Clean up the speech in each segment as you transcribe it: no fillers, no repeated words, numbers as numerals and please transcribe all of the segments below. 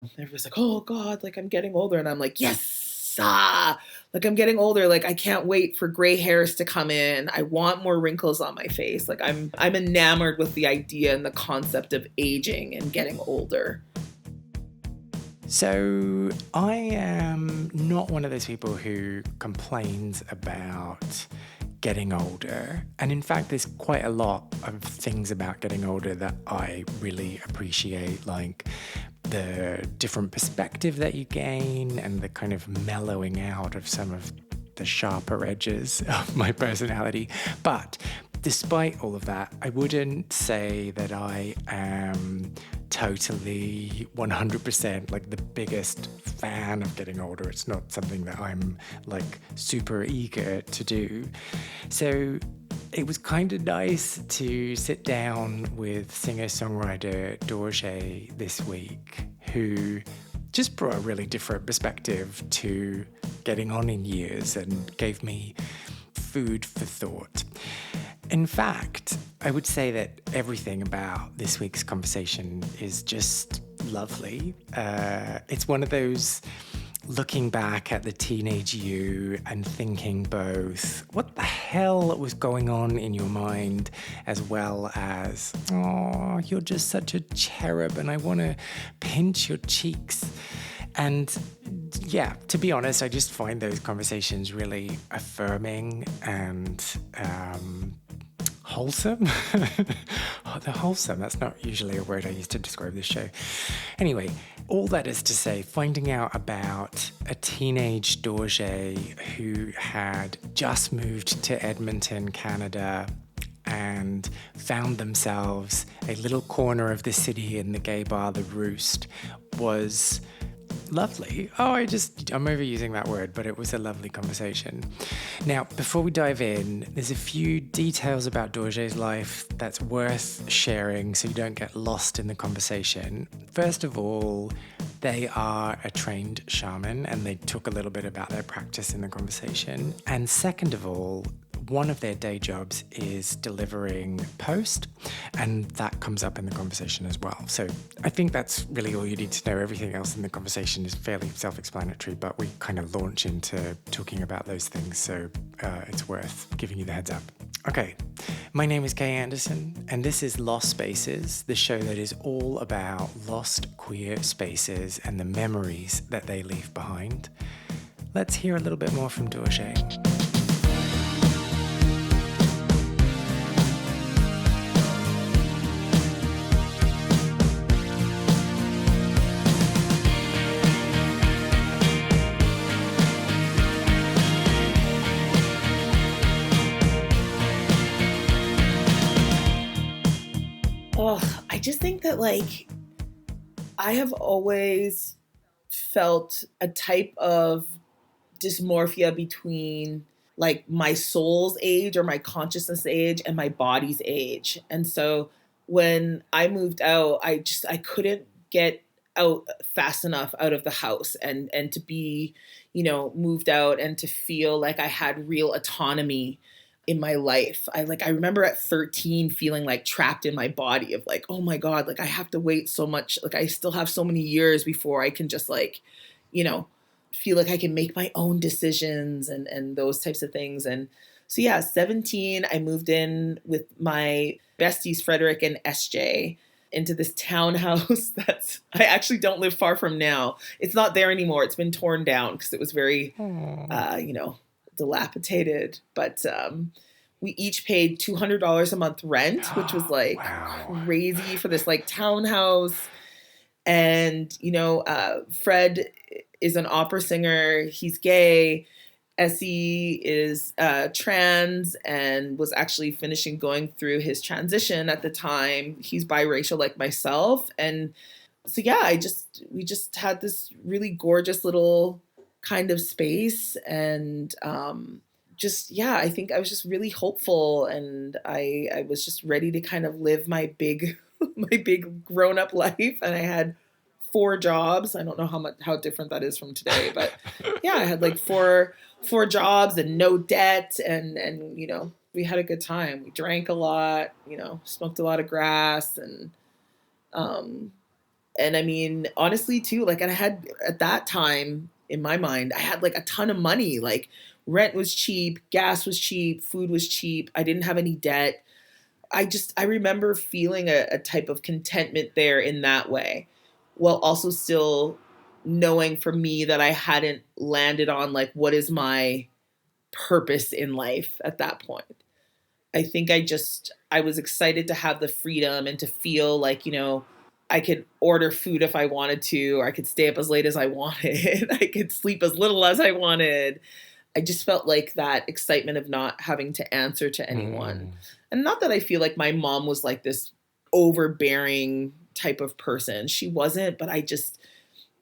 Everybody's like, oh God, like I'm getting older. And I'm like, yes, like I'm getting older. Like I can't wait for gray hairs to come in. I want more wrinkles on my face. Like I'm enamored with the idea and the concept of aging and getting older. So, I am not one of those people who complains about getting older. And in fact, there's quite a lot of things about getting older that I really appreciate, like the different perspective that you gain and the kind of mellowing out of some of the sharper edges of my personality. But despite all of that, I wouldn't say that I am totally 100% like the biggest fan of getting older. It's not something that I'm like super eager to do. So it was kind of nice to sit down with singer-songwriter Dorje this week, who just brought a really different perspective to getting on in years and gave me food for thought. In fact, I would say that everything about this week's conversation is just lovely. It's one of those looking back at the teenage you and thinking both what the hell was going on in your mind, as well as, oh, you're just such a cherub and I want to pinch your cheeks. And yeah, to be honest, I just find those conversations really affirming and wholesome. Oh, the wholesome, that's not usually a word I use to describe this show. Anyway, all that is to say, finding out about a teenage Dorje who had just moved to Edmonton, Canada, and found themselves a little corner of the city in the gay bar, the Roost, was lovely. Oh, I'm overusing that word, but it was a lovely conversation. Now, before we dive in, there's a few details about Dorje's life that's worth sharing so you don't get lost in the conversation. First of all, they are a trained shaman and they talk a little bit about their practice in the conversation. And second of all, one of their day jobs is delivering post, and that comes up in the conversation as well. So I think that's really all you need to know. Everything else in the conversation is fairly self-explanatory, but we kind of launch into talking about those things, so it's worth giving you the heads up. Okay, my name is Kay Anderson, and this is Lost Spaces, the show that is all about lost queer spaces and the memories that they leave behind. Let's hear a little bit more from Dorje. Oh, I just think that like I have always felt a type of dysmorphia between like my soul's age or my consciousness age and my body's age. And so when I moved out, I couldn't get out fast enough out of the house and to be, moved out and to feel like I had real autonomy in my life. I remember at 13 feeling like trapped in my body of like, oh my God, like I have to wait so much. Like I still have so many years before I can just like, you know, feel like I can make my own decisions and those types of things. And so yeah, 17, I moved in with my besties, Frederick and SJ, into this townhouse I actually don't live far from now. It's not there anymore. It's been torn down because it was very, dilapidated. But we each paid $200 a month rent, which was like Wow. crazy for this like townhouse. And, Fred is an opera singer. He's gay. Essie is trans and was actually finishing going through his transition at the time. He's biracial like myself. And so, yeah, we just had this really gorgeous little kind of space. And I think I was just really hopeful. And I was just ready to kind of live my big, my big grown up life. And I had 4 jobs. I don't know how different that is from today, but yeah, I had like four jobs and no debt, and we had a good time. We drank a lot, smoked a lot of grass, and And I mean, honestly, too, like, and I had at that time in my mind, I had like a ton of money. Like, rent was cheap, gas was cheap, food was cheap. I didn't have any debt. I remember feeling a type of contentment there in that way, while also still knowing for me that I hadn't landed on like what is my purpose in life at that point. I think I was excited to have the freedom and to feel like, I could order food if I wanted to, or I could stay up as late as I wanted. I could sleep as little as I wanted. I just felt like that excitement of not having to answer to anyone. Mm. And not that I feel like my mom was like this overbearing type of person. She wasn't, but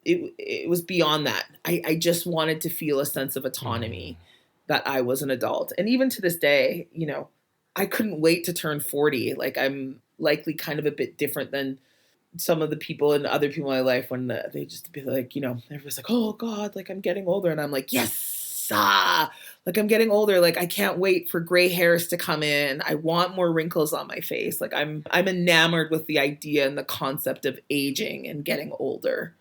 it was beyond that. I just wanted to feel a sense of Mm. autonomy that I was an adult. And even to this day, I couldn't wait to turn 40. Like, I'm likely kind of a bit different than some of the people and other people in my life when they just be like, everyone's like, oh God, like I'm getting older. And I'm like, yes, like I'm getting older. Like I can't wait for gray hairs to come in. I want more wrinkles on my face. Like I'm enamored with the idea and the concept of aging and getting older.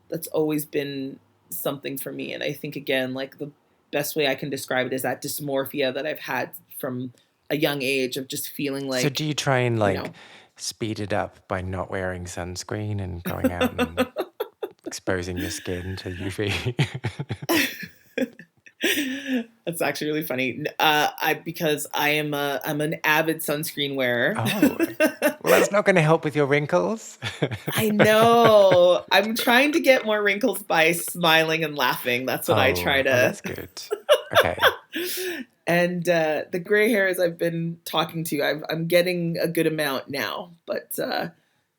That's always been something for me. And I think, again, like the best way I can describe it is that dysmorphia that I've had from a young age of just feeling So do like, you try and you like know, speed it up by not wearing sunscreen and going out and exposing your skin to UV? That's actually really funny. Because I'm an avid sunscreen wearer. Oh, well, that's not going to help with your wrinkles. I know. I'm trying to get more wrinkles by smiling and laughing. That's what I try Oh, to. that's good. Okay. And the gray hairs I've been talking to, I'm getting a good amount now. But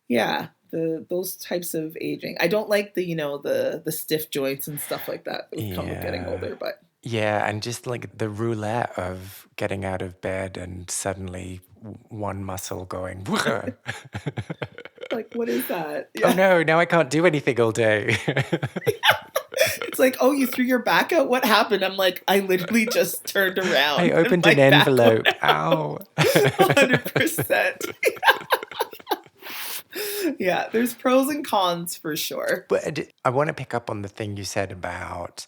yeah, those types of aging. I don't like the stiff joints and stuff like that would come with getting Yeah. older. But Yeah, and just like the roulette of getting out of bed and suddenly one muscle going, like, what is that? oh Yeah. no, now I can't do anything all day. It's like, oh, you threw your back out? What happened? I'm like, I literally just turned I around and opened my an back went envelope. out. Ow. 100%. Yeah, there's pros and cons for sure. But I want to pick up on the thing you said about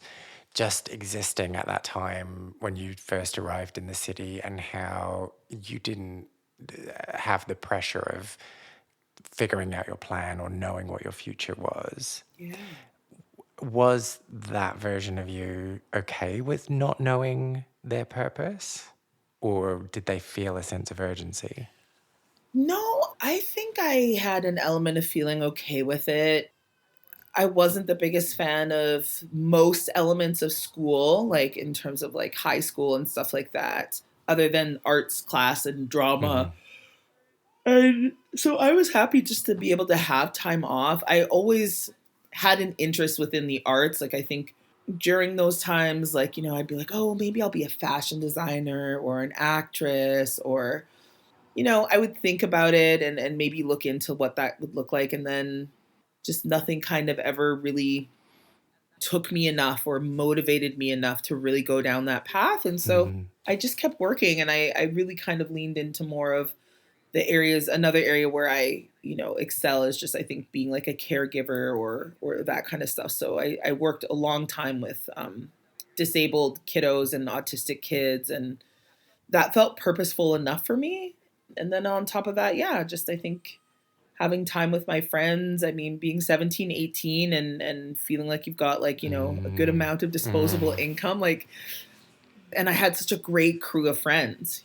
just existing at that time when you first arrived in the city and how you didn't have the pressure of figuring out your plan or knowing what your future was. Yeah. Was that version of you okay with not knowing their purpose? Or did they feel a sense of urgency? No, I think I had an element of feeling okay with it. I wasn't the biggest fan of most elements of school, like in terms of like high school and stuff like that, other than arts class and Mm-hmm. drama. And so I was happy just to be able to have time off. I always had an interest within the arts. Like, I think during those times, like, I'd be like, oh, maybe I'll be a fashion designer or an actress, or, I would think about it and maybe look into what that would look like. And then just nothing kind of ever really took me enough or motivated me enough to really go down that path. And so Mm-hmm. I just kept working, and I really kind of leaned into more of another area where I, excel is just, I think, being like a caregiver or that kind of stuff. So I worked a long time with disabled kiddos and autistic kids, and that felt purposeful enough for me. And then on top of that, yeah, just I think having time with my friends. I mean, being 17, 18, and feeling like you've got like, a good amount of disposable Mm-hmm. income, like, and I had such a great crew of friends.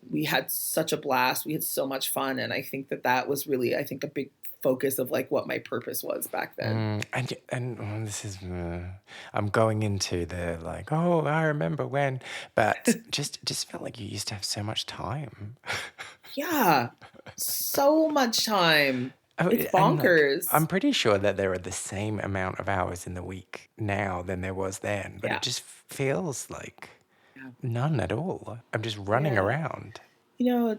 We had such a blast. We had so much fun. And I think that was really, I think, a big focus of like what my purpose was back then. And this is I'm going into the like, oh, I remember when, but just felt like you used to have so much time. Yeah. So much time. Oh, It's and like bonkers. I'm pretty sure that there are the same amount of hours in the week now than there was then, but it Yeah. just feels like Yeah. none at all. I'm just running Yeah. around.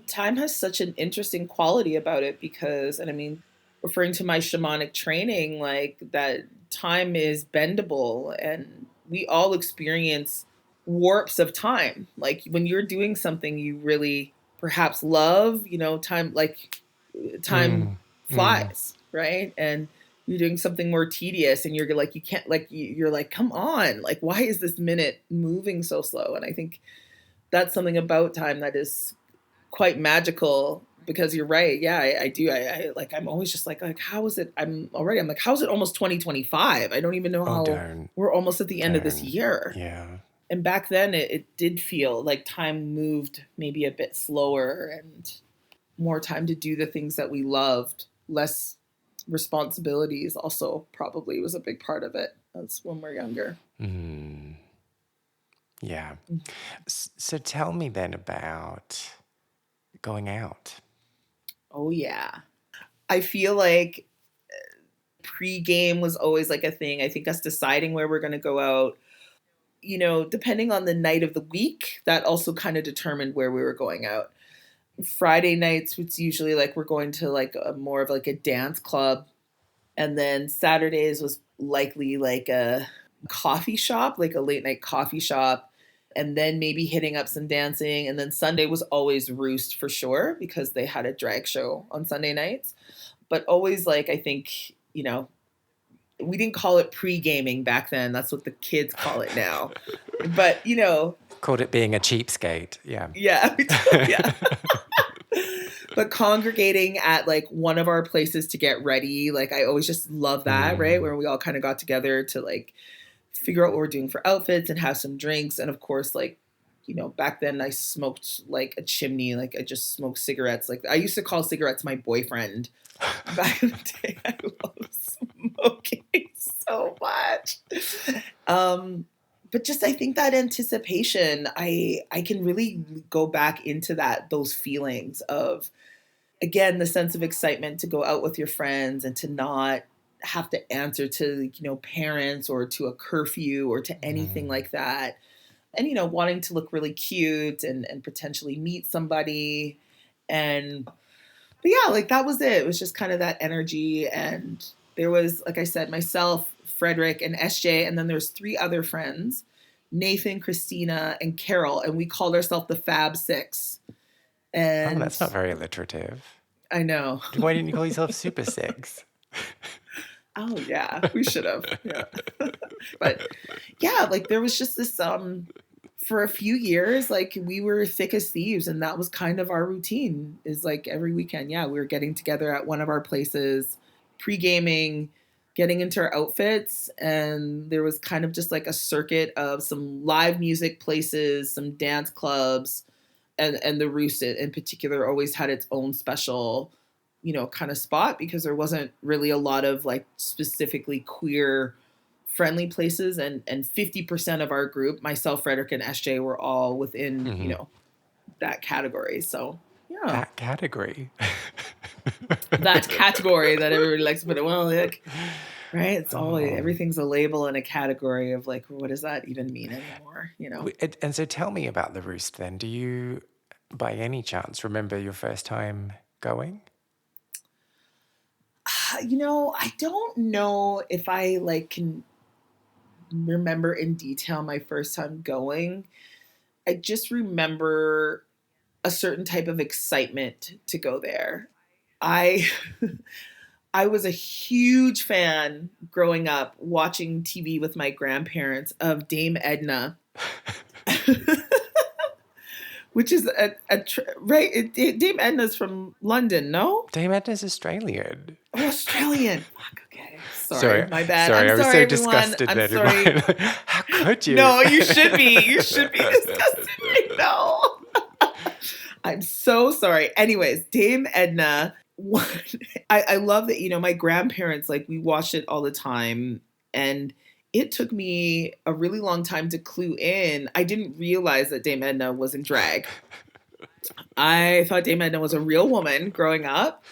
Time has such an interesting quality about it because, and I mean, referring to my shamanic training, like that time is bendable and we all experience warps of time. Like when you're doing something you really perhaps love, time, like time Mm, mm, flies, right? And you're doing something more tedious and you're like, you can't, like, you're like, come on, like, why is this minute moving so slow? And I think that's something about time that is quite magical, because you're right. Yeah, I do. I like, I'm always just like, how is it? I'm like, how is it almost 2025? I don't even know Oh, how don't. we're almost at the end of this Don't. year. Yeah. And back then it did feel like time moved maybe a bit slower and more time to do the things that we loved, less responsibilities also probably was a big part of it as when we're younger. Mm. Yeah. So tell me then about going out. Oh yeah. I feel like pre-game was always like a thing. I think us deciding where we're going to go out, depending on the night of the week, that also kind of determined where we were going out. Friday nights, it's usually like we're going to like a more of like a dance club. And then Saturdays was likely like a coffee shop, like a late night coffee shop. And then maybe hitting up some dancing. And then Sunday was always Roost for sure, because they had a drag show on Sunday nights. But always like, I think, we didn't call it pre-gaming back then. That's what the kids call it now. But, Called it being a cheapskate. Yeah. yeah, yeah. But congregating at like one of our places to get ready, like I always just love that, right? Where we all kind of got together to like figure out what we're doing for outfits and have some drinks. And of course, like, back then I smoked like a chimney, like I just smoked cigarettes. Like I used to call cigarettes my boyfriend back in the day. I love smoking so much. But just, I think that anticipation, I can really go back into those feelings of, again, the sense of excitement to go out with your friends and to not have to answer to, parents or to a curfew or to anything like that. And, wanting to look really cute and potentially meet somebody. But yeah, like that was it. It was just kind of that energy. And there was, like I said, myself, Frederick, and SJ. And then there's 3 other friends, Nathan, Christina, and Carol. And we called ourselves the Fab Six. And that's not very alliterative. I know. Why didn't you call yourself Super Six? Oh yeah, we should have. Yeah. But yeah, like there was just this for a few years, like we were thick as thieves, and that was kind of our routine, is like every weekend, yeah, we were getting together at one of our places, pre-gaming, getting into our outfits, and there was kind of just like a circuit of some live music places, some dance clubs, and the Roost in particular always had its own special, kind of spot, because there wasn't really a lot of like specifically queer friendly places, and 50% of our group, myself, Frederick, and SJ, were all within, that category. So yeah. That category. That category that everybody likes to put it, well, like, right? It's all, everything's a label and a category of like, what does that even mean anymore? And so tell me about the Roost then. Do you, by any chance, remember your first time going? I don't know if I like can remember in detail my first time going. I just remember a certain type of excitement to go there. I was a huge fan growing up watching TV with my grandparents of Dame Edna. Which is right? Dame Edna's from London, no? Dame Edna's Australian. Oh, Australian. Fuck, okay. Sorry, my bad. Sorry, I'm I was sorry, so disgusted. I'm sorry. How could you? No, you should be. You should be disgusted right now. I'm so sorry. Anyways, Dame Edna. I love that, my grandparents, like, we watched it all the time. And it took me a really long time to clue in. I didn't realize that Dame Edna was in drag. I thought Dame Edna was a real woman growing up.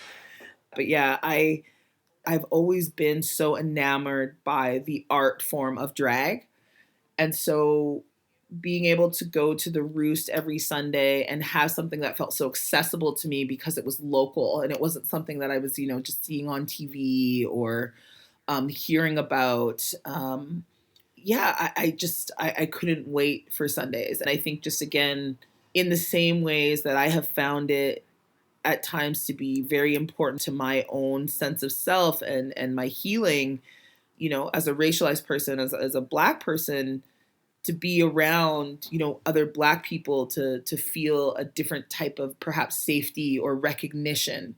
But yeah, I've always been so enamored by the art form of drag. And so being able to go to the Roost every Sunday and have something that felt so accessible to me because it was local and it wasn't something that I was, just seeing on TV or hearing about. I couldn't wait for Sundays. And I think just, again, in the same ways that I have found it at times to be very important to my own sense of self and my healing, as a racialized person, as a Black person, to be around, other Black people, to feel a different type of perhaps safety or recognition.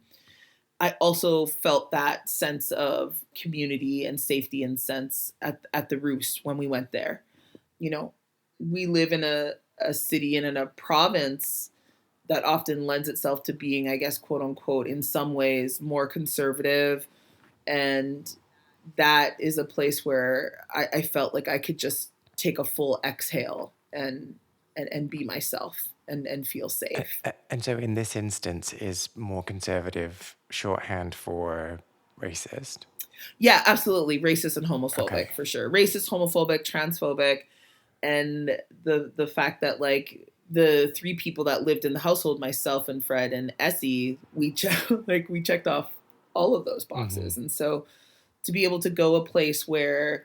I also felt that sense of community and safety and sense at the Roost when we went there. You know, we live in a city and in a province that often lends itself to being, I guess, quote unquote, in some ways more conservative. And that is a place where I felt like I could just take a full exhale and be myself and feel safe. And so in this instance, is more conservative shorthand for racist? Yeah, absolutely. Racist and homophobic, Okay. for sure. Racist, homophobic, transphobic. And the fact that, like, the three people that lived in the household, myself and Fred and Essie, we checked off all of those boxes. And so to be able to go a place where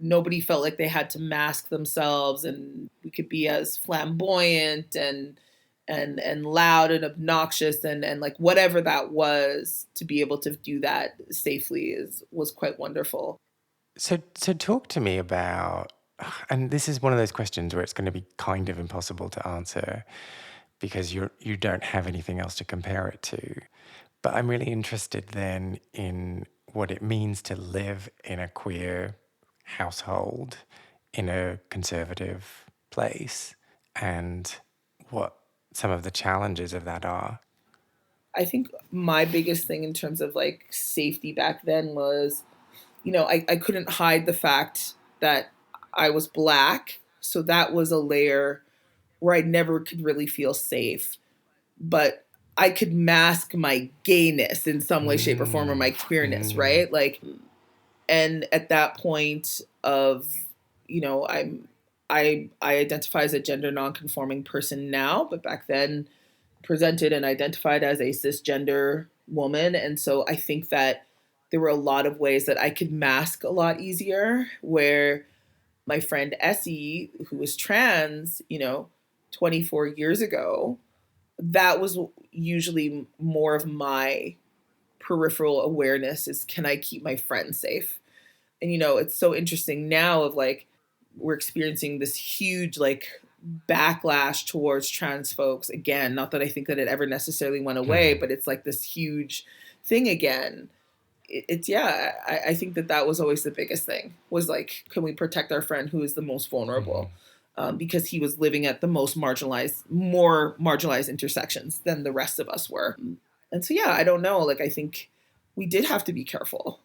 nobody felt like they had to mask themselves, and we could be as flamboyant and loud and obnoxious and like whatever that was, to be able to do that safely was quite wonderful. So talk to me about, and this is one of those questions where it's going to be kind of impossible to answer because you don't have anything else to compare it to. But I'm really interested then in what it means to live in a queer household in a conservative place and what some of the challenges of that are. I think my biggest thing in terms of like safety back then was, I couldn't hide the fact that I was Black. So that was a layer where I never could really feel safe. But I could mask my gayness in some way, shape, or form, or my queerness, right? Like, and at that point of, I identify as a gender nonconforming person now, but back then presented and identified as a cisgender woman. And so I think that there were a lot of ways that I could mask a lot easier, where my friend Essie, who was trans, 24 years ago, that was usually more of my peripheral awareness is, can I keep my friends safe? And, it's so interesting now of like, we're experiencing this huge like backlash towards trans folks again. Not that I think that it ever necessarily went away, but it's like this huge thing again. It's yeah, I think that was always the biggest thing, was like, can we protect our friend who is the most vulnerable? Because he was living at the more marginalized intersections than the rest of us were. And so, yeah, I don't know. Like, I think we did have to be careful.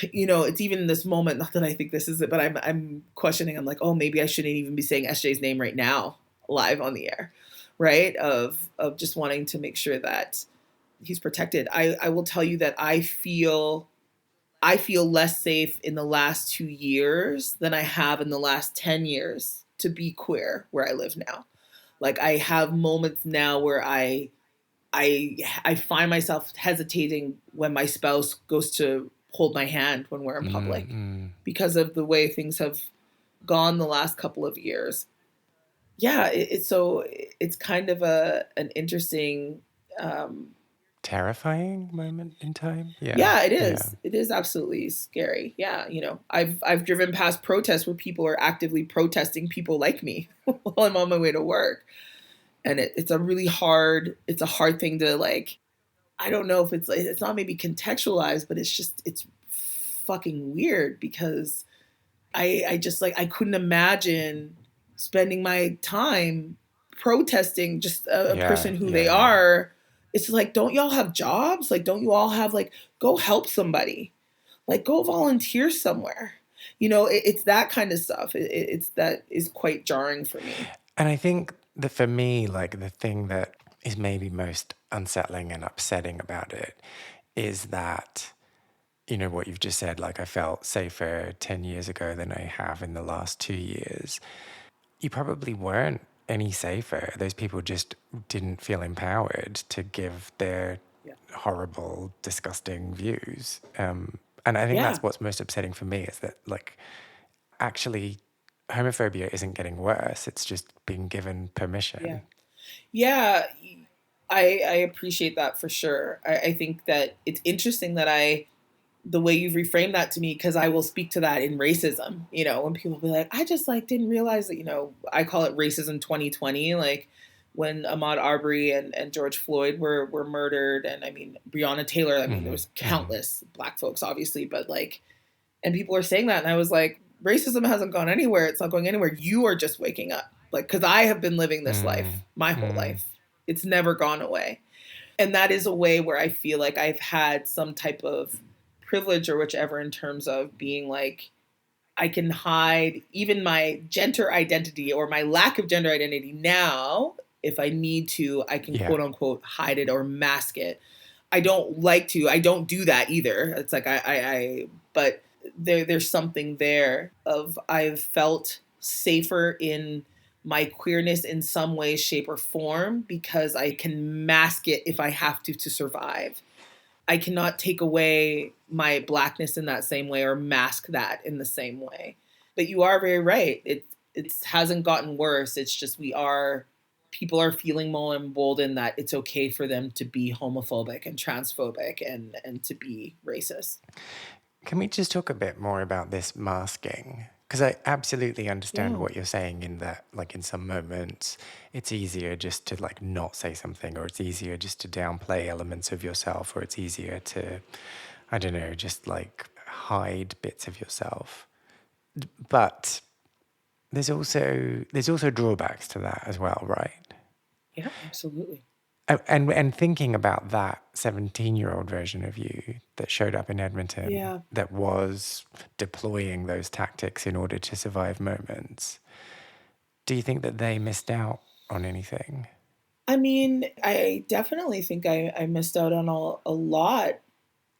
It's even in this moment, not that I think this is it, but I'm questioning. I'm like, oh, maybe I shouldn't even be saying SJ's name right now, live on the air, right? Of just wanting to make sure that he's protected. I will tell you that I feel less safe in the last 2 years than I have in the last 10 years to be queer where I live now. Like, I have moments now where I find myself hesitating when my spouse goes to hold my hand when we're in public because of the way things have gone the last couple of years. Yeah, it's kind of an interesting Terrifying moment in time. Yeah, it is. Yeah. It is absolutely scary. Yeah, I've driven past protests where people are actively protesting people like me while I'm on my way to work. And it's a hard thing to, like, I don't know if it's not maybe contextualized, but it's fucking weird because I just, like, I couldn't imagine spending my time protesting just a person who they are. It's like, don't y'all have jobs? Like, don't you all have, like, go help somebody, like, go volunteer somewhere. It's that kind of stuff. It's that is quite jarring for me. And I think that for me, like, the thing that is maybe most unsettling and upsetting about it is that, what you've just said, like, I felt safer 10 years ago than I have in the last 2 years. You probably weren't any safer. Those people just didn't feel empowered to give their horrible, disgusting views. And I think that's what's most upsetting for me, is that, like, actually homophobia isn't getting worse. It's just being given permission. Yeah. I appreciate that for sure. I think that it's interesting that the way you've reframed that to me, because I will speak to that in racism, when people be like, I just like didn't realize that, I call it racism 2020, like when Ahmaud Arbery and George Floyd were murdered. And I mean, Breonna Taylor, I mean, there was countless Black folks, obviously, but like, and people are saying that. And I was like, racism hasn't gone anywhere. It's not going anywhere. You are just waking up. Like, because I have been living this life my whole life. It's never gone away. And that is a way where I feel like I've had some type of privilege or whichever in terms of being like, I can hide even my gender identity or my lack of gender identity now. If I need to, I can quote unquote hide it or mask it. I don't like to. I don't do that either. It's like but there's something there of I've felt safer in my queerness in some way, shape, or form because I can mask it if I have to survive. I cannot take away my Blackness in that same way or mask that in the same way. But you are very right. It hasn't gotten worse. It's just people are feeling more emboldened that it's okay for them to be homophobic and transphobic and to be racist. Can we just talk a bit more about this masking? Because I absolutely understand what you're saying in that, like, in some moments, it's easier just to, like, not say something, or it's easier just to downplay elements of yourself, or it's easier to, I don't know, just, like, hide bits of yourself. But there's also drawbacks to that as well, right? Yeah, absolutely. And thinking about that 17-year-old version of you that showed up in Edmonton, that was deploying those tactics in order to survive moments, do you think that they missed out on anything? I mean, I definitely think I missed out on a lot.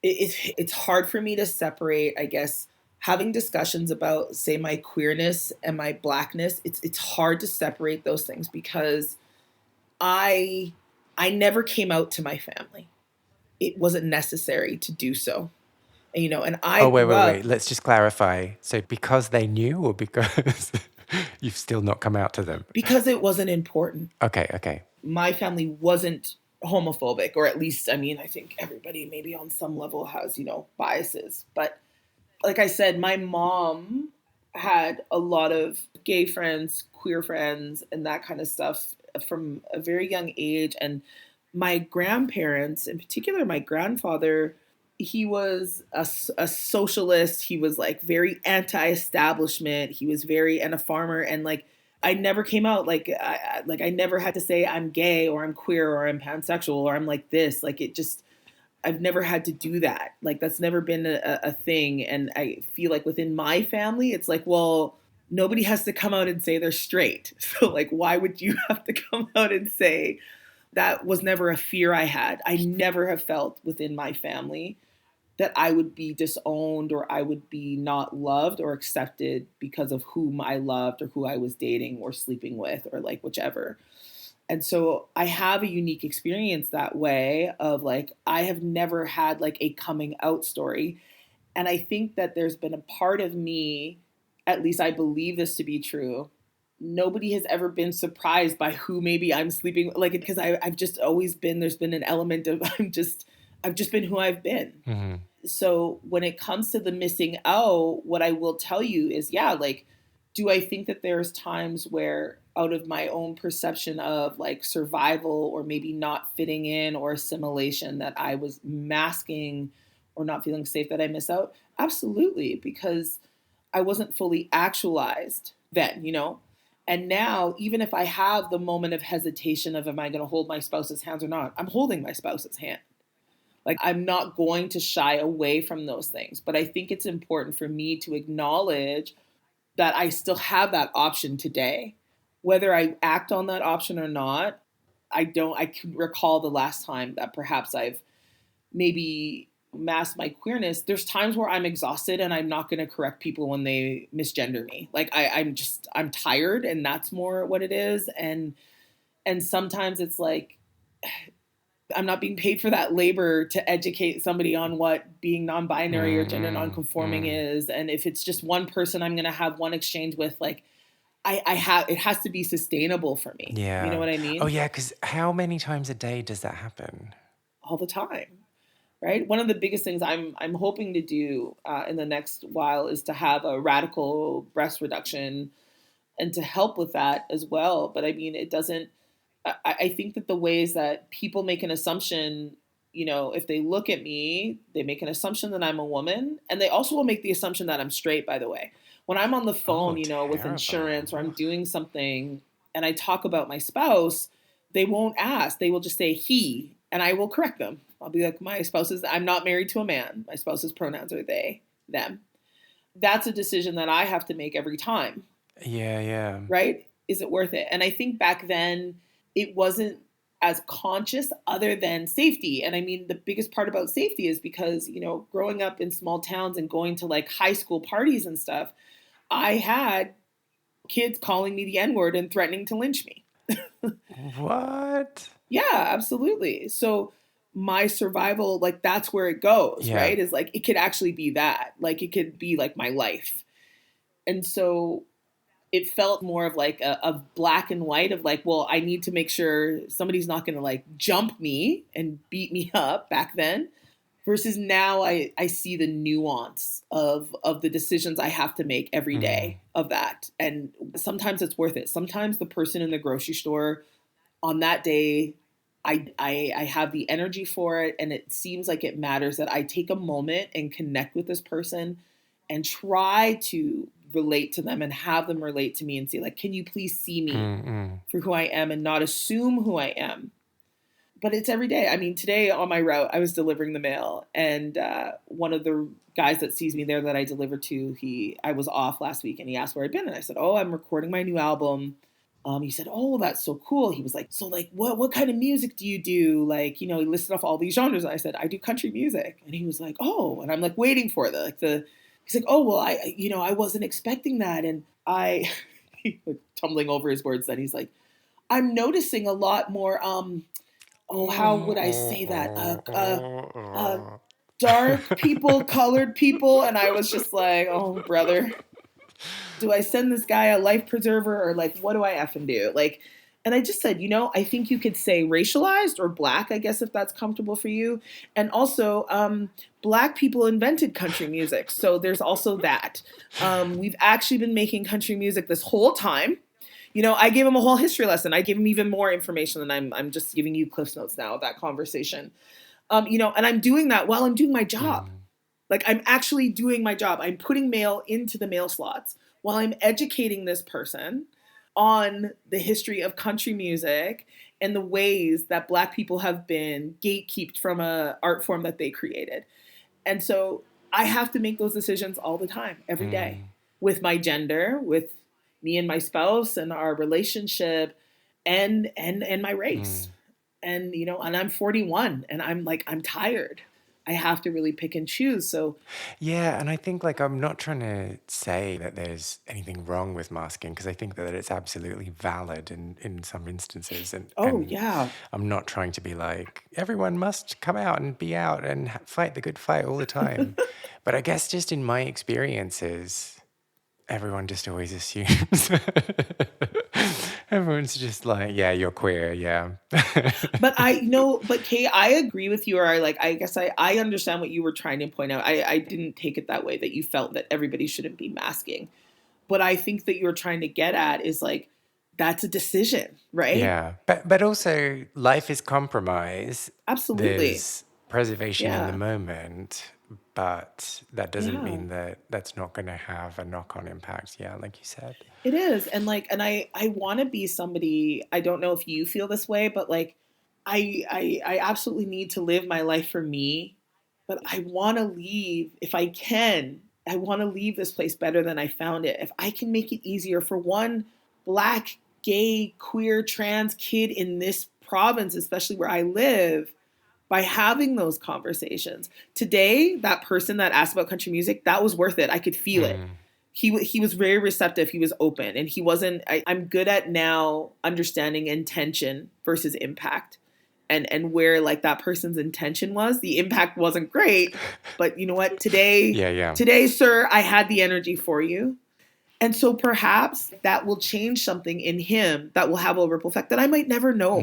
It's hard for me to separate, I guess, having discussions about, say, my queerness and my Blackness. It's hard to separate those things because I never came out to my family. It wasn't necessary to do so. And I wait. Let's just clarify. So because they knew, or because you've still not come out to them? Because it wasn't important. Okay. My family wasn't homophobic, or at least, I mean, I think everybody maybe on some level has, biases. But like I said, my mom had a lot of gay friends, queer friends, and that kind of stuff from a very young age. And my grandparents, in particular, my grandfather, he was a socialist. He was like very anti-establishment. He was and a farmer. And like, I never came out I never had to say I'm gay or I'm queer or I'm pansexual or I'm like this. Like I've never had to do that. Like that's never been a thing. And I feel like within my family, it's like, well, nobody has to come out and say they're straight. So like, why would you have to come out and say that? Was never a fear I had. I never have felt within my family that I would be disowned or I would be not loved or accepted because of whom I loved or who I was dating or sleeping with or like whichever. And so I have a unique experience that way of like, I have never had like a coming out story. And I think that there's been a part of me, at least I believe this to be true. Nobody has ever been surprised by who maybe I'm sleeping like it because I've just always been, there's been an element of I've just been who I've been. Mm-hmm. So when it comes to the missing out, what I will tell you is, like, do I think that there's times where out of my own perception of like survival or maybe not fitting in or assimilation that I was masking or not feeling safe that I miss out? Absolutely, because I wasn't fully actualized then, And now, even if I have the moment of hesitation of am I going to hold my spouse's hands or not, I'm holding my spouse's hand. Like, I'm not going to shy away from those things. But I think it's important for me to acknowledge that I still have that option today. Whether I act on that option or not, I can recall the last time that perhaps I've maybe masked my queerness. There's times where I'm exhausted and I'm not going to correct people when they misgender me. Like I'm tired, and that's more what it is. And sometimes it's like, I'm not being paid for that labor to educate somebody on what being non-binary or gender non-conforming is. And if it's just one person I'm going to have one exchange with, like, it has to be sustainable for me. You know Yeah. what I Oh, mean? yeah, because how many times a day does that happen? All the time. Right. One of the biggest things I'm hoping to do in the next while is to have a radical breast reduction and to help with that as well. But I mean, it doesn't. I think that the ways that people make an assumption, if they look at me, they make an assumption that I'm a woman, and they also will make the assumption that I'm straight. By the way, when I'm on the phone, Oh, with insurance or I'm terrible. doing something, and I talk about my spouse, they won't ask. They will just say he, and I will correct them. I'll be like, my spouse is. I'm not married to a man. My spouse's pronouns are they, them. That's a decision that I have to make every time, Yeah, yeah. right? Is it worth it? And I think back then it wasn't as conscious other than safety. And I mean, the biggest part about safety is because, growing up in small towns and going to like high school parties and stuff, I had kids calling me the N word and threatening to lynch me. What? Yeah, absolutely. So my survival, like that's where it goes, Yeah. right? Is like it could actually be that. Like it could be like my life. And so it felt more of like a black and white of like, well, I need to make sure somebody's not going to like jump me and beat me up back then. Versus now I see the nuance of the decisions I have to make every Mm, day of that. And sometimes it's worth it. Sometimes the person in the grocery store on that day, I have the energy for it, and it seems like it matters that I take a moment and connect with this person and try to relate to them and have them relate to me and say like, can you please see me mm, mm. for who I am and not assume who I am. But it's every day. I mean, today on my route, I was delivering the mail, and one of the guys that sees me there that I deliver to, I was off last week, and he asked where I'd been, and I said, "Oh, I'm recording my new album." He said, "Oh, that's so cool." He was like, "So, like, what kind of music do you do?" Like, he listed off all these genres, and I said, "I do country music," and he was like, "Oh," and I'm like waiting for the. He's like, "Oh, well, I wasn't expecting that," and I, tumbling over his words, then he's like, "I'm noticing a lot more." How would I say that? Dark people, colored people. And I was just like, oh, brother, do I send this guy a life preserver or like, what do I effing do? Like, and I just said, I think you could say racialized or black, I guess, if that's comfortable for you. And also, black people invented country music. So there's also that. We've actually been making country music this whole time. I gave him a whole history lesson. I gave him even more information than I'm just giving you cliff notes now of that conversation. And I'm doing that while I'm doing my job. Mm. Like I'm actually doing my job. I'm putting mail into the mail slots while I'm educating this person on the history of country music and the ways that Black people have been gatekept from a art form that they created. And so I have to make those decisions all the time, every day, Mm, with my gender, with me and my spouse and our relationship and my race. mm. And I'm 41 and I'm tired. I have to really pick and choose. So, Yeah, and I think like I'm not trying to say that there's anything wrong with masking because I think that it's absolutely valid in some instances, and oh yeah, I'm not trying to be like everyone must come out and be out and fight the good fight all the time. But I guess just in my experiences, everyone just always assumes. Everyone's just like, yeah, you're queer, yeah. but but Kay, I agree with you, or I guess I understand what you were trying to point out. I didn't take it that way, that you felt that everybody shouldn't be masking. But I think that you're trying to get at is like, that's a decision, right? Yeah, but also life is compromise. Absolutely. There's preservation in the Yeah. moment, but that doesn't Yeah. mean that that's not going to have a knock-on impact. Yeah, like you said. It is. And I want to be somebody, I don't know if you feel this way, but like I absolutely need to live my life for me, but I want to leave if I can. I want to leave this place better than I found it. If I can make it easier for one Black, gay, queer, trans kid in this province, especially where I live, by having those conversations. Today, that person that asked about country music, that was worth it. I could feel it. Mm, He was very receptive. He was open, and he wasn't. I'm good at now understanding intention versus impact, and where like that person's intention was, the impact wasn't great. But you know what? yeah, yeah. Today, sir, I had the energy for you, And so perhaps that will change something in him that will have a ripple effect that I might never know,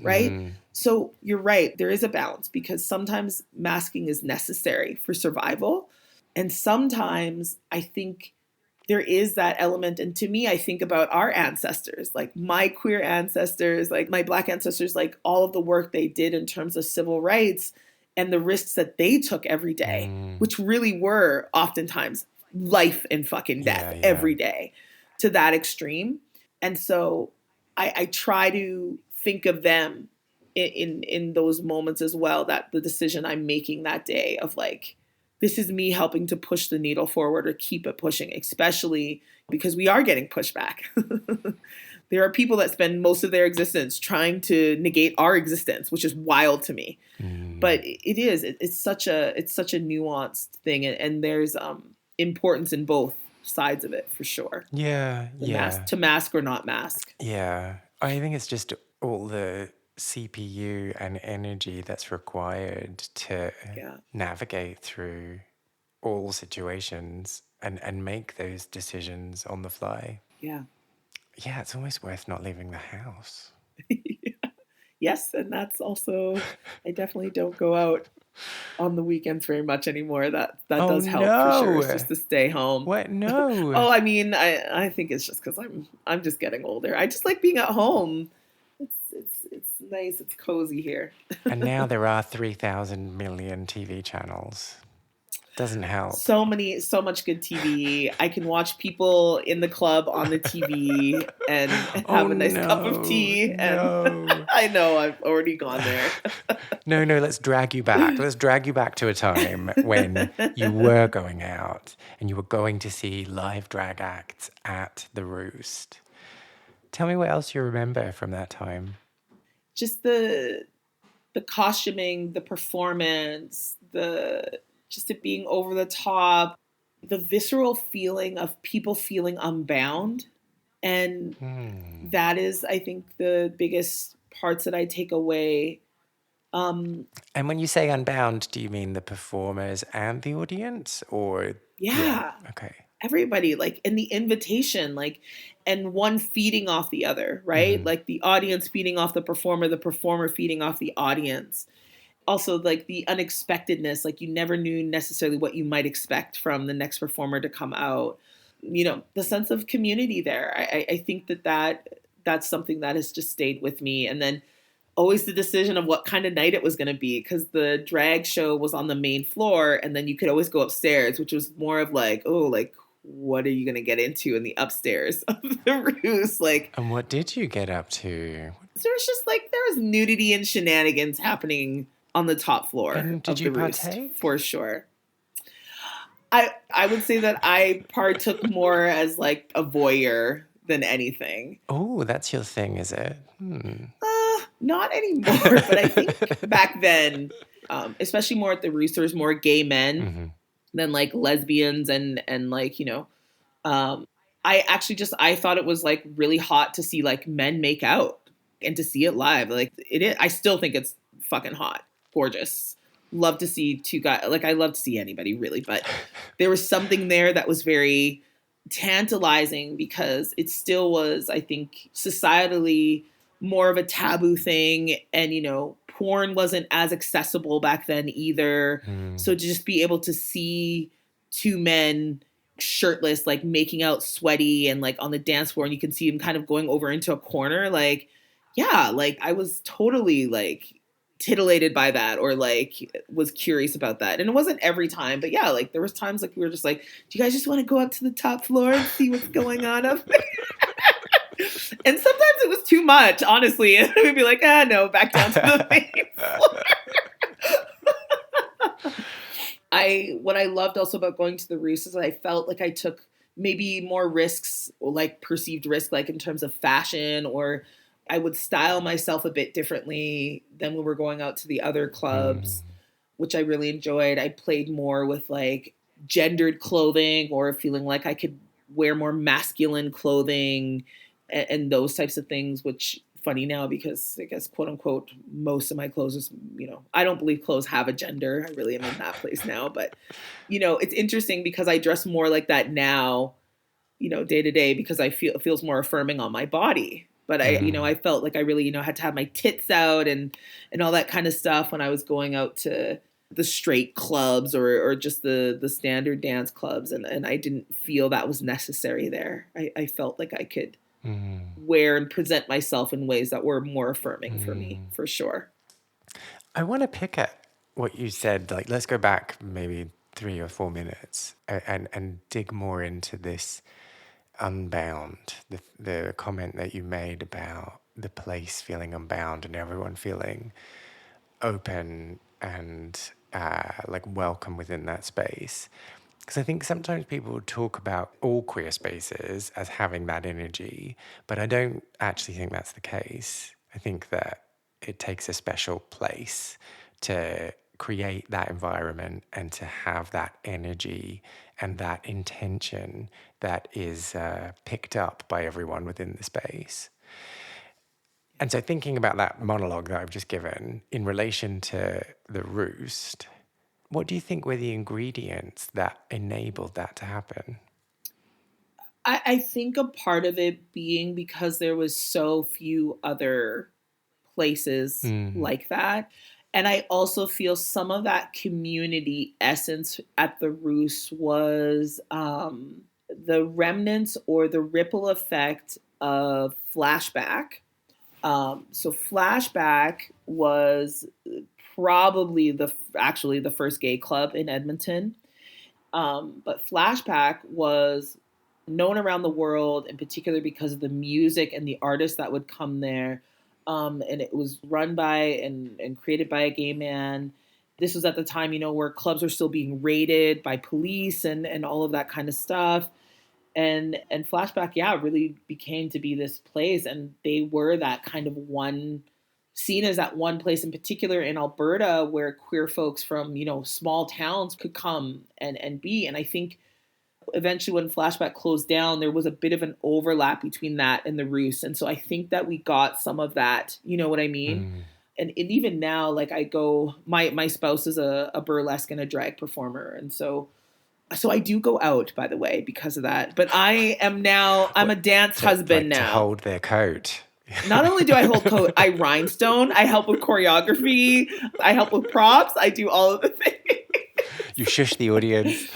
right? So you're right. There is a balance because sometimes masking is necessary for survival. And sometimes I think there is that element. And to me, I think about our ancestors, like my queer ancestors, like my Black ancestors, like all of the work they did in terms of civil rights and the risks that they took every day, which really were oftentimes life and fucking death every day to that extreme. And so I try to think of them in those moments as well, that the decision I'm making that day of like, this is me helping to push the needle forward or keep it pushing, especially because we are getting pushback. There are people that spend most of their existence trying to negate our existence, which is wild to me. But it's such a nuanced thing, and there's importance in both sides of it for sure. To mask or not mask. Yeah, I think it's just all the CPU and energy that's required to navigate through all situations and make those decisions on the fly. Yeah, it's almost worth not leaving the house. Yes, and that's also, I definitely don't go out on the weekends very much anymore. That does help for sure. It's just to stay home. What? No. I mean, I think it's just because I'm just getting older. I just like being at home. It's nice. It's cozy here. And now there are 3,000 million TV channels. Doesn't help. So much good TV. I can watch people in the club on the TV and have a nice cup of tea. And I know I've already gone there. No, let's drag you back. Let's drag you back to a time when you were going out and you were going to see live drag acts at the Roost. Tell me what else you remember from that time. Just the costuming, the performance, just it being over the top, the visceral feeling of people feeling unbound. And that is, I think, the biggest parts that I take away. And when you say unbound, do you mean the performers and the audience? Or okay. Everybody, like, and the invitation, like, and one feeding off the other, right? Like the audience feeding off the performer feeding off the audience. Also, like the unexpectedness, like you never knew necessarily what you might expect from the next performer to come out. You know, the sense of community there. I think that's something that has just stayed with me. And then always the decision of what kind of night it was going to be, because the drag show was on the main floor and then you could always go upstairs, which was more of like, oh, like, what are you going to get into in the upstairs of the Roost? Like, and what did you get up to? There was just like, there was nudity and shenanigans happening on the top floor. And did you partake? For sure. I would say that I partook more as like a voyeur than anything. Oh, that's your thing, is it? Not anymore, but I think back then, especially more at the Roost, there was more gay men than like lesbians and like, you know, I thought it was like really hot to see like men make out and to see it live. Like it is, I still think it's fucking hot, gorgeous. Love to see two guys. Like I love to see anybody really, but there was something there that was very tantalizing because it still was, I think, societally more of a taboo thing. And, you know, porn wasn't as accessible back then either. So to just be able to see two men shirtless, like making out sweaty and like on the dance floor, and you can see him kind of going over into a corner. Like, yeah, like I was totally like titillated by that, or like was curious about that. And it wasn't every time, but yeah, like there was times like we were just like, do you guys just want to go up to the top floor and see what's going on up there? And sometimes it was too much, honestly. And we'd be like, no, back down to the main floor. What I loved also about going to the Roost is that I felt like I took maybe more risks, or like perceived risk, like in terms of fashion, or I would style myself a bit differently than when we were going out to the other clubs, which I really enjoyed. I played more with like gendered clothing, or feeling like I could wear more masculine clothing and those types of things, which funny now because I guess quote unquote most of my clothes is, you know, I don't believe clothes have a gender. I really am in that place now, but you know, it's interesting because I dress more like that now, day to day, because it feels more affirming on my body. But I felt like I really, had to have my tits out and all that kind of stuff when I was going out to the straight clubs or just the standard dance clubs. And I didn't feel that was necessary there. I felt like I could wear and present myself in ways that were more affirming for me, for sure. I want to pick at what you said. Like, let's go back maybe 3 or 4 minutes and dig more into this unbound, the comment that you made about the place feeling unbound and everyone feeling open and like welcome within that space. Because I think sometimes people talk about all queer spaces as having that energy, but I don't actually think that's the case. I think that it takes a special place to create that environment and to have that energy and that intention that is picked up by everyone within the space. And so thinking about that monologue that I've just given in relation to the Roost, what do you think were the ingredients that enabled that to happen? I think a part of it being because there was so few other places like that. And I also feel some of that community essence at the Roost was the remnants or the ripple effect of Flashback. So Flashback was probably actually the first gay club in Edmonton. But Flashback was known around the world, in particular because of the music and the artists that would come there. And it was run by and created by a gay man. This was at the time, where clubs were still being raided by police and all of that kind of stuff. And Flashback, really became to be this place. And they were that kind of seen as that one place in particular in Alberta where queer folks from, small towns could come and be. And I think eventually when Flashback closed down, there was a bit of an overlap between that and the Roost. And so I think that we got some of that, you know what I mean? And even now, like I go, my spouse is a burlesque and a drag performer. And so I do go out, by the way, because of that. But I'm a dance husband now. To hold their coat. Not only do I hold coat, I rhinestone, I help with choreography, I help with props, I do all of the things. You shush the audience.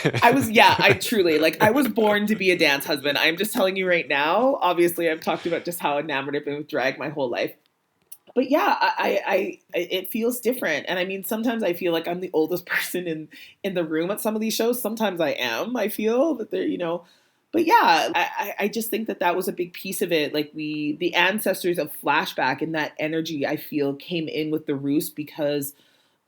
I truly, I was born to be a dance husband. I'm just telling you right now. Obviously, I've talked about just how enamored I've been with drag my whole life. But it feels different. And I mean, sometimes I feel like I'm the oldest person in the room at some of these shows. Sometimes I am. I feel that they're, But I just think that was a big piece of it. Like the ancestors of Flashback and that energy, I feel, came in with the Roost because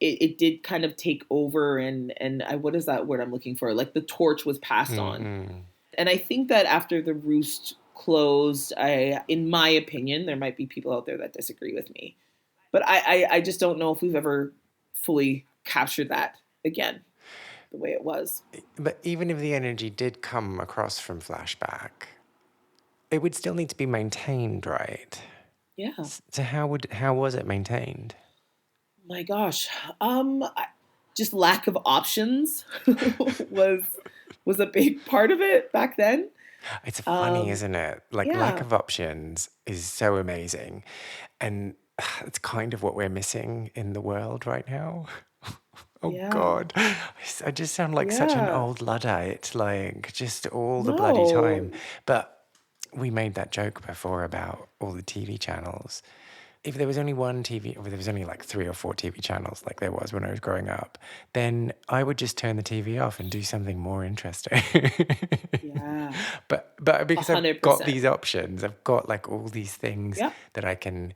it did kind of take over and what is that word I'm looking for? Like the torch was passed on. And I think that after the Roost closed, in my opinion, there might be people out there that disagree with me, but I just don't know if we've ever fully captured that again the way it was. But even if the energy did come across from Flashback, it would still need to be maintained, right? Yeah. So how was it maintained? My gosh, just lack of options was a big part of it back then. It's funny, isn't it? Lack of options is so amazing, and it's kind of what we're missing in the world right now. God, I just sound like such an old Luddite, just all the bloody time. But we made that joke before about all the TV channels. If there was only if there was only 3 or 4 TV channels like there was when I was growing up, then I would just turn the TV off and do something more interesting. Yeah. But because 100%. I've got these options, I've got all these things that I can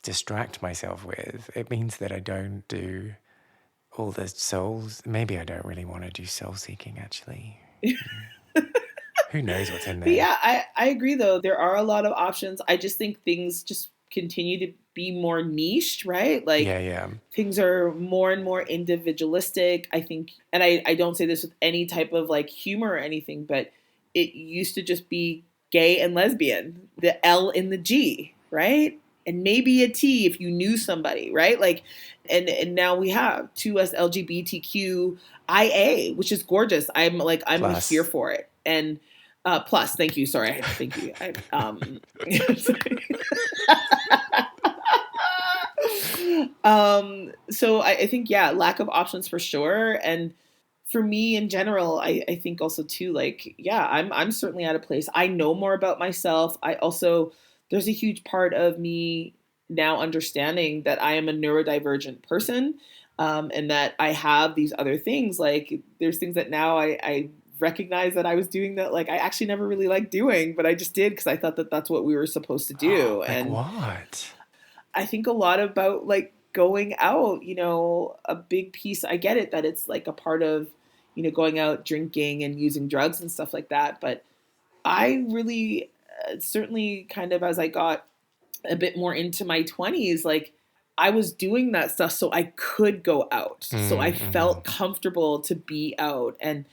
distract myself with. It means that I don't do all the souls. Maybe I don't really want to do soul seeking, actually. Who knows what's in there? But yeah, I agree, though. There are a lot of options. I just think things just continue to be more niched, right? Things are more and more individualistic. I think, and I don't say this with any type of humor or anything, but it used to just be gay and lesbian, the L in the G, right? And maybe a T if you knew somebody, right? And now we have 2S LGBTQIA, which is gorgeous. I'm here for it. And Plus, thank you. Sorry, I had to thank you. So I think, yeah, lack of options for sure. And for me in general, I think also too, like, yeah, I'm certainly at a place. I know more about myself. I also, there's a huge part of me now understanding that I am a neurodivergent person, and that I have these other things. Like, there's things that now I recognize that I was doing that, like, I actually never really liked doing, but I just did because I thought that that's what we were supposed to do. Like And what? I think a lot about, like, going out, a big piece. I get it that it's like a part of, going out drinking and using drugs and stuff like that. But I really, certainly kind of as I got a bit more into my 20s, like, I was doing that stuff so I could go out. So I Mm-hmm. felt comfortable to be out, and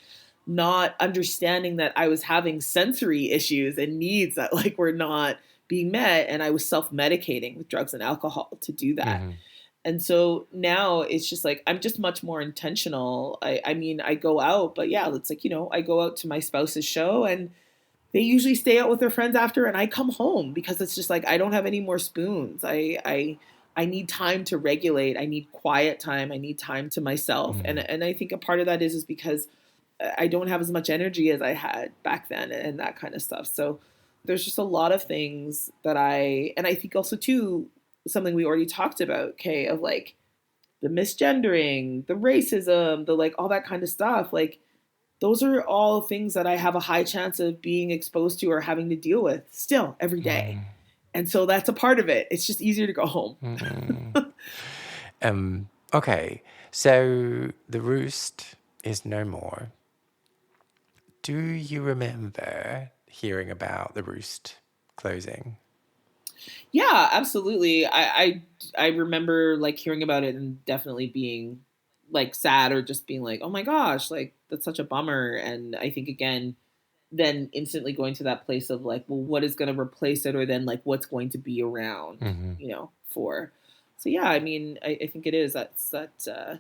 not understanding that I was having sensory issues and needs that, like, were not being met, and I was self-medicating with drugs and alcohol to do that. Mm-hmm. And so now it's just like I'm just much more intentional. I mean, I go out, but yeah, it's like, I go out to my spouse's show, and they usually stay out with their friends after, and I come home because it's just like I don't have any more spoons. I need time to regulate. I need quiet time. I need time to myself. Mm-hmm. And I think a part of that is because I don't have as much energy as I had back then, and that kind of stuff. So there's just a lot of things that and I think also too, something we already talked about, okay, of like the misgendering, the racism, the, like, all that kind of stuff. Like, those are all things that I have a high chance of being exposed to or having to deal with still every day. And so that's a part of it. It's just easier to go home. Mm-hmm. Okay, so the Roost is no more. Do you remember hearing about the Roost closing? Yeah, absolutely. I remember, like, hearing about it and definitely being, like, sad, or just being like, oh my gosh, like, that's such a bummer. And I think, again, then instantly going to that place of like, well, what is going to replace it, or then, like, what's going to be around, Mm-hmm. for. So yeah, I mean, I think it is that's that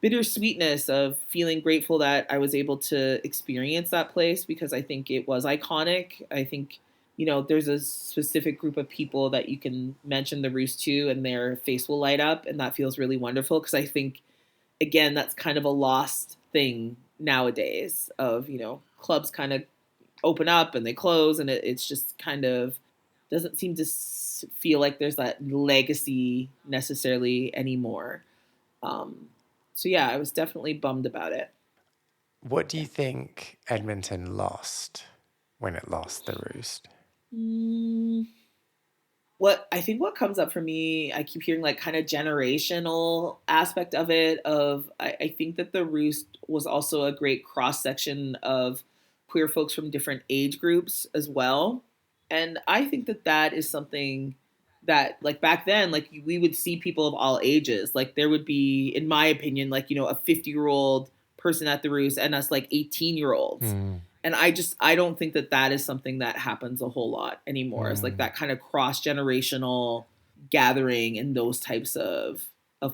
bittersweetness of feeling grateful that I was able to experience that place, because I think it was iconic. I think, there's a specific group of people that you can mention the Roost to, and their face will light up, and that feels really wonderful, because I think, again, that's kind of a lost thing nowadays of, clubs kind of open up and they close, and it's just kind of doesn't seem to feel like there's that legacy necessarily anymore. Um, so yeah, I was definitely bummed about it. What do you think Edmonton lost when it lost the Roost? Mm, what comes up for me, I keep hearing, like, kind of generational aspect of it. Of I think that the Roost was also a great cross section of queer folks from different age groups as well, and I think that that is something that, like, back then, like, we would see people of all ages. Like, there would be, in my opinion, like, a 50-year-old person at the Roost, and us, like, 18-year-olds. Mm. And I don't think that that is something that happens a whole lot anymore. It's like Mm. that kind of cross generational gathering in those types of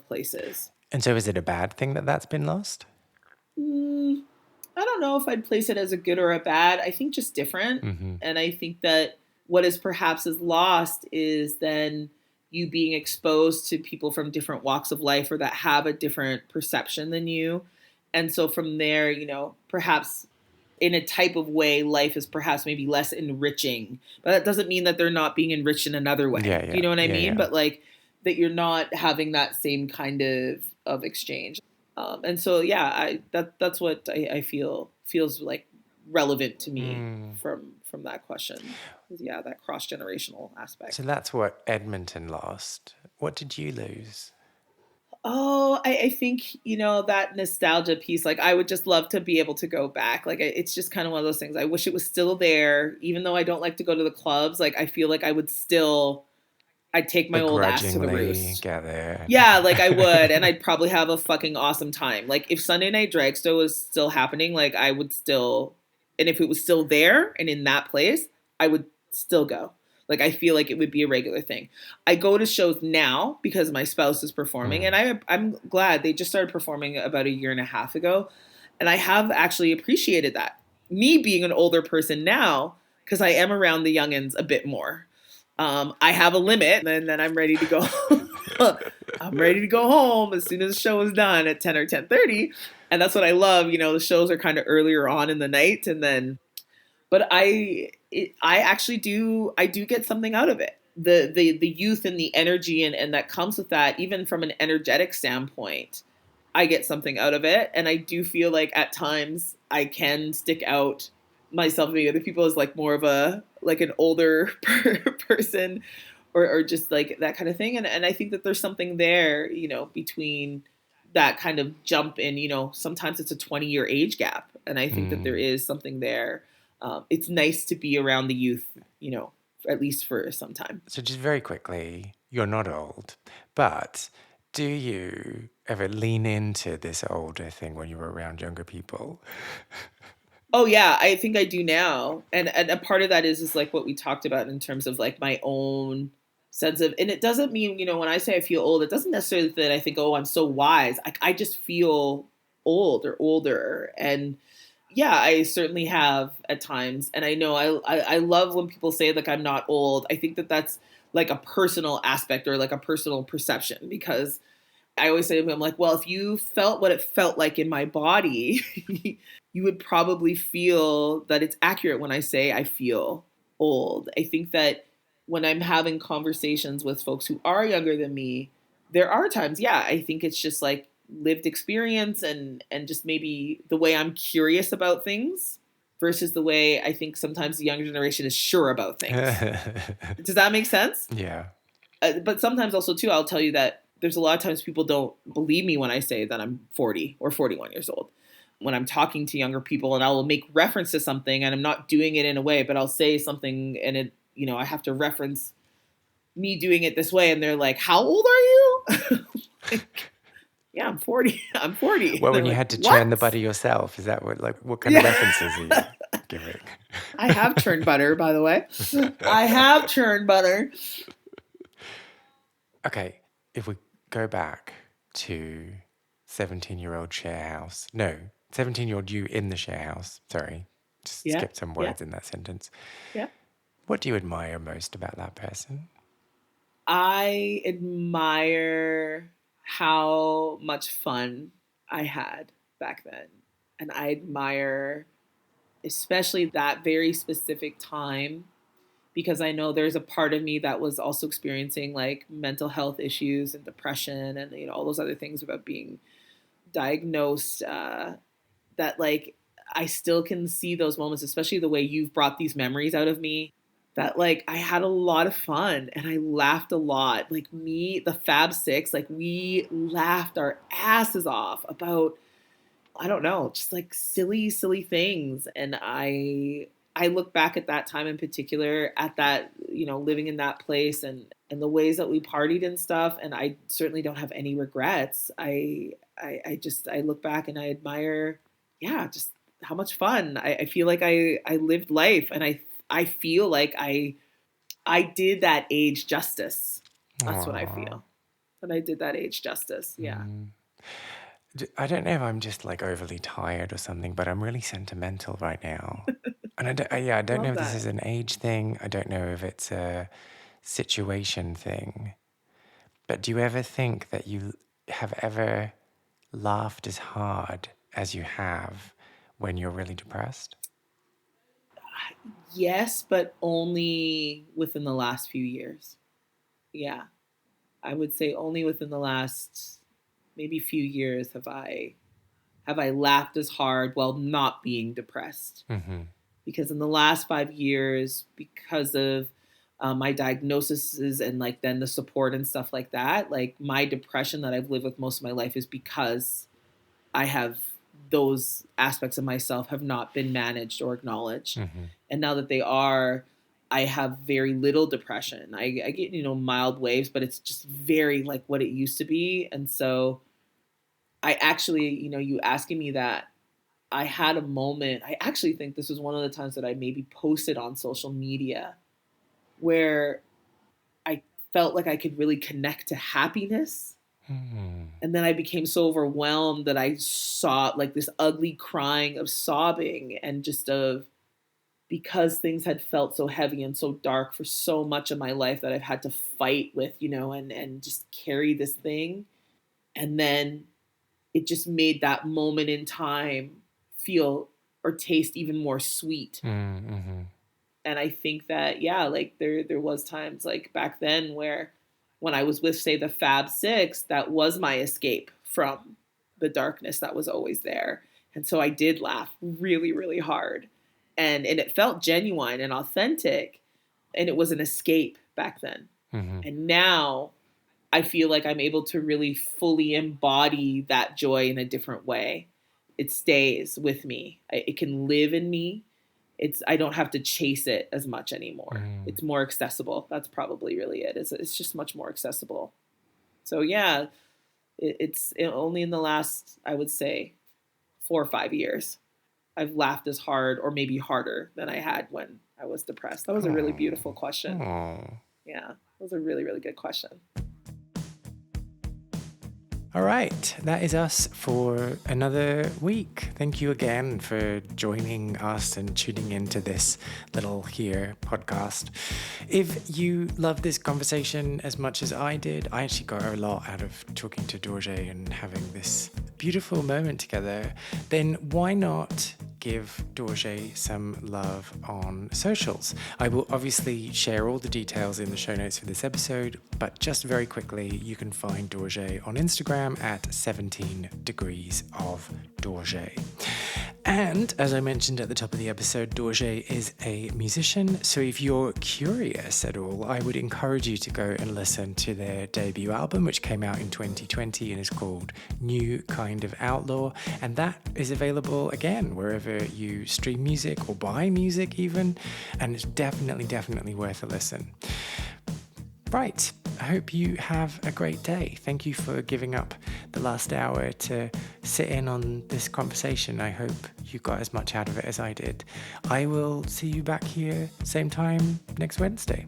places. And so is it a bad thing that that's been lost? Mm, I don't know if I'd place it as a good or a bad. I think just different. Mm-hmm. And I think that what is perhaps is lost is then you being exposed to people from different walks of life, or that have a different perception than you. And so from there, perhaps in a type of way, life is perhaps maybe less enriching. But that doesn't mean that they're not being enriched in another way. Yeah, Do yeah, you know what I yeah, mean? yeah. But, like, that you're not having that same kind of exchange. And so yeah, that's what I feel feels like relevant to me Mm. from that question. Yeah, that cross generational So aspect. that's what Edmonton lost. What did you lose? Oh, I think, that nostalgia piece. Like, I would just love to be able to go back. Like, it's just kind of one of those things. I wish it was still there, even though I don't like to go to the clubs. Like, I feel like I'd take my old ass to the Begrudgingly Roost. get there. Yeah, like, I would, and I'd probably have a fucking awesome time. Like, if Sunday Night Drag Show was still happening, like, I would still, and if it was still there and in that place, I would still go. Like, I feel like it would be a regular thing. I go to shows now because my spouse is performing, Mm. and I'm glad they just started performing about a year and a half ago, and I have actually appreciated that. me being an older person now, because I am around the youngins a bit more. I have a limit, and then I'm ready to go. I'm ready to go home as soon as the show is done at 10 or 10:30, and that's what I love. The shows are kind of earlier on in the night, and then, but I actually do get something out of it. The youth and the energy and that comes with that, even from an energetic standpoint, I get something out of it. And I do feel like at times I can stick out myself, maybe other people, as like more of a like an older person, or just like that kind of thing. And I think that there's something there, between that kind of jump in, sometimes it's a 20-year age gap. And I think that there is something there. It's nice to be around the youth, at least for some time. So just very quickly, you're not old, but do you ever lean into this older thing when you were around younger people? Oh yeah, I think I do now. And a part of that is like what we talked about in terms of like my own sense of, and it doesn't mean, when I say I feel old, it doesn't necessarily that I think, oh, I'm so wise. I just feel old or older. And yeah, I certainly have at times. And I know I love when people say like I'm not old. I think that that's like a personal aspect or like a personal perception, because I always say to them, I'm like, well, if you felt what it felt like in my body, you would probably feel that it's accurate when I say I feel old. I think that when I'm having conversations with folks who are younger than me, there are times, yeah, I think it's just like lived experience and just maybe the way I'm curious about things versus the way I think sometimes the younger generation is sure about things. Does that make sense? Yeah. But sometimes also too, I'll tell you that there's a lot of times people don't believe me when I say that I'm 40 or 41 years old. When I'm talking to younger people and I will make reference to something and I'm not doing it in a way, but I'll say something and it, I have to reference me doing it this way. And they're like, how old are you? Like, yeah, I'm 40. I'm 40. Well, when you like, had to what? churn the butter yourself, is that what kind of references are you giving? I have churned butter, by the way. I have churned butter. Okay, if we go back to 17-year-old share house. No, 17-year-old you in the share house. Sorry, just skipped some words in that sentence. Yeah. What do you admire most about that person? I admire how much fun I had back then. And I admire especially that very specific time, because I know there's a part of me that was also experiencing like mental health issues and depression and all those other things about being diagnosed, that like I still can see those moments, especially the way you've brought these memories out of me, that like I had a lot of fun and I laughed a lot. Like me, the Fab Six, like we laughed our asses off about, I don't know, just like silly, silly things. And I look back at that time in particular, at that, living in that place and the ways that we partied and stuff. And I certainly don't have any regrets. I look back and I admire, yeah, just how much fun. I feel like I lived life, and I feel like I did that age justice. That's what I feel. And I did that age justice. Yeah. I don't know if I'm just like overly tired or something, but I'm really sentimental right now. And I don't know if this is an age thing. I don't know if it's a situation thing. But do you ever think that you have ever laughed as hard as you have when you're really depressed? Yes, but only within the last few years. Yeah. I would say only within the last maybe few years have I laughed as hard while not being depressed. Mm-hmm. Because in the last 5 years, because of my diagnoses and like then the support and stuff like that, like my depression that I've lived with most of my life is because I have those aspects of myself have not been managed or acknowledged. Mm-hmm. And now that they are, I have very little depression. I get, mild waves, but it's just very like what it used to be. And so I actually, you asking me that, I had a moment, I actually think this was one of the times that I maybe posted on social media where I felt like I could really connect to happiness And then I became so overwhelmed that I saw like this ugly crying of sobbing and just of because things had felt so heavy and so dark for so much of my life that I've had to fight with, and just carry this thing. And then it just made that moment in time feel or taste even more sweet. Mm-hmm. And I think that, yeah, like there was times like back then where when I was with, say, the Fab Six, that was my escape from the darkness that was always there. And so I did laugh really, really hard. And it felt genuine and authentic. And it was an escape back then. Mm-hmm. And now I feel like I'm able to really fully embody that joy in a different way. It stays with me. It can live in me. I don't have to chase it as much anymore. It's more accessible. That's probably really it. It's just much more accessible. So yeah, it's only in the last, I would say, 4 or 5 years, I've laughed as hard or maybe harder than I had when I was depressed. That was a really beautiful question. Yeah, that was a really, really good question. All right, that is us for another week. Thank you again for joining us and tuning into this little here podcast. If you love this conversation as much as I did, I actually got a lot out of talking to Dorje and having this beautiful moment together, then why not give Dorje some love on socials? I will obviously share all the details in the show notes for this episode, but just very quickly, you can find Dorje on Instagram at 17 degrees of Dorje. And as I mentioned at the top of the episode, Dorje is a musician, so if you're curious at all, I would encourage you to go and listen to their debut album, which came out in 2020 and is called New Kind of Outlaw, and that is available again wherever you stream music or buy music even, and it's definitely worth a listen. Right, I hope you have a great day. Thank you for giving up the last hour to sit in on this conversation. I hope you got as much out of it as I did. I will see you back here same time next Wednesday.